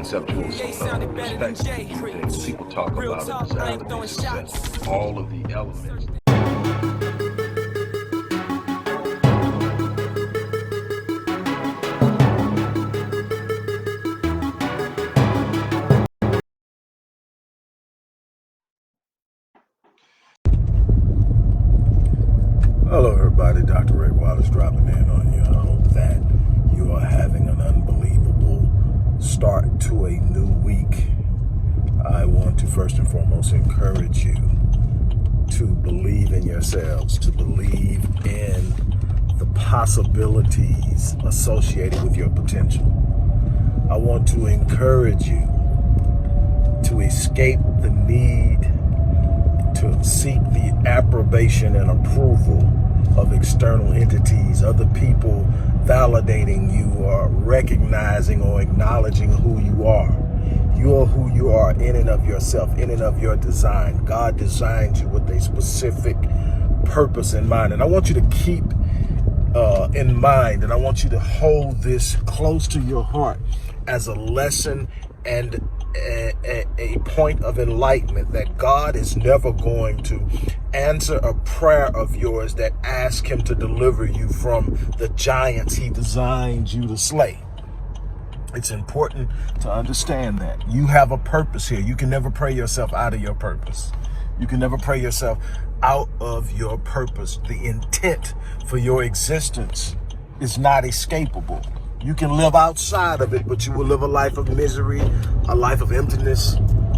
conceptual perspective. Things people talk about a desire to be successful. All of the elements. Hello everybody, Dr. Marion Wallace dropping in on you. I hope that you are having an unbelievable start to a new week. I want to first and foremost encourage you to believe in yourselves, to believe in the possibilities associated with your potential. I want to encourage you to escape the need to seek the approbation and approval of external entities, other people validating you or recognizing or acknowledging who you are. You are who you are in and of yourself, in and of your design. God designed you with a specific purpose in mind. And I want you to keep in mind, and I want you to hold this close to your heart as a lesson and a point of enlightenment, that God is never going to answer a prayer of yours that asks him to deliver you from the giants he designed you to slay. It's important to understand that you have a purpose here. You can never pray yourself out of your purpose. You can never pray yourself out of your purpose. The intent for your existence is not escapable. You can live outside of it, but you will live a life of misery, a life of emptiness,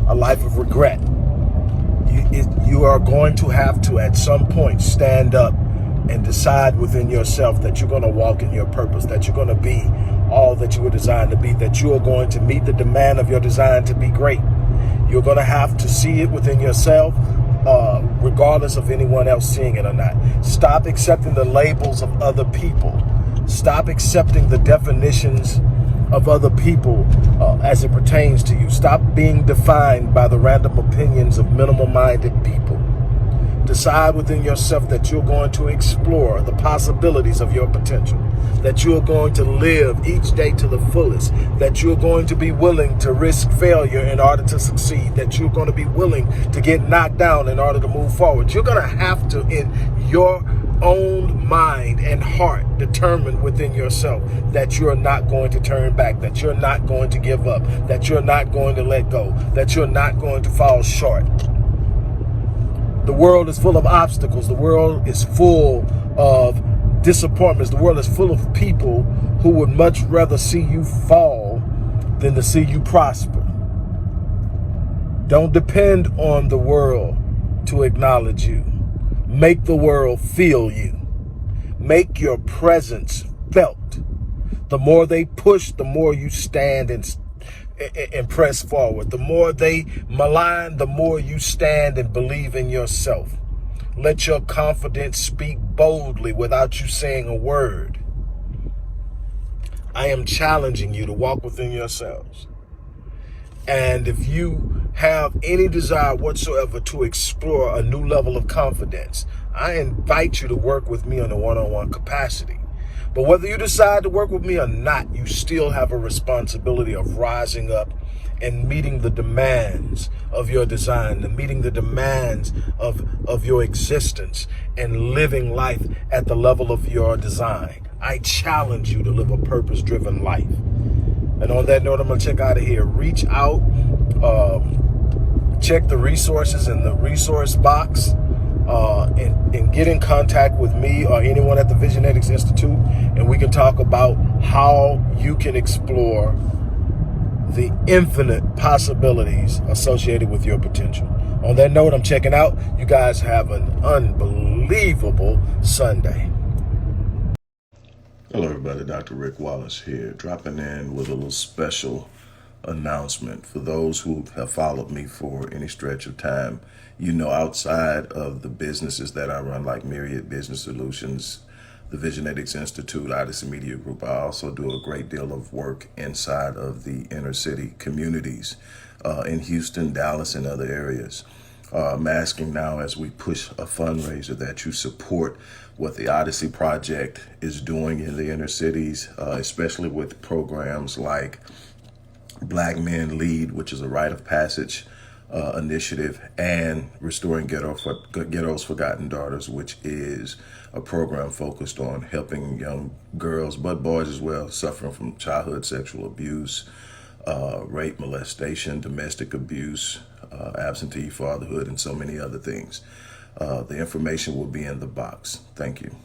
a life of regret. You are going to have to, at some point, stand up and decide within yourself that you're going to walk in your purpose, that you're going to be all that you were designed to be, that you are going to meet the demand of your design to be great. You're going to have to see it within yourself, regardless of anyone else seeing it or not. Stop accepting the labels of other people. Stop accepting the definitions of other people as it pertains to you. Stop being defined by the random opinions of minimal-minded people. Decide within yourself that you're going to explore the possibilities of your potential, that you're going to live each day to the fullest, that you're going to be willing to risk failure in order to succeed, that you're going to be willing to get knocked down in order to move forward. You're going to have to, in your own mind and heart, determine within yourself that you're not going to turn back, that you're not going to give up, that you're not going to let go, that you're not going to fall short. The world is full of obstacles. The world is full of disappointments. The world is full of people who would much rather see you fall than to see you prosper. Don't depend on the world to acknowledge you. Make the world feel you. Make your presence felt. The more they push, the more you stand and press forward. The more they malign, the more you stand and believe in yourself. Let your confidence speak boldly without you saying a word. I am challenging you to walk within yourselves. And if you have any desire whatsoever to explore a new level of confidence, I invite you to work with me on a one-on-one capacity. But whether you decide to work with me or not, you still have a responsibility of rising up and meeting the demands of your design, and meeting the demands of your existence, and living life at the level of your design. I challenge you to live a purpose-driven life. And on that note, I'm going to check out of here. Reach out, check the resources in the resource box, and get in contact with me or anyone at the Visionetics Institute, and we can talk about how you can explore the infinite possibilities associated with your potential. On that note, I'm checking out. You guys have an unbelievable Sunday. Hello everybody, Dr. Rick Wallace here, dropping in with a little special announcement. For those who have followed me for any stretch of time, you know, outside of the businesses that I run, like Myriad Business Solutions, the Visionetics Institute, Odyssey Media Group, I also do a great deal of work inside of the inner city communities in Houston, Dallas, and other areas. I'm asking now, as we push a fundraiser, that you support what the Odyssey Project is doing in the inner cities, especially with programs like Black Men Lead, which is a rite of passage initiative, and Restoring Ghettos Forgotten Daughters, which is a program focused on helping young girls, but boys as well, suffering from childhood sexual abuse, rape, molestation, domestic abuse, absentee fatherhood, and so many other things. The information will be in the box. Thank you.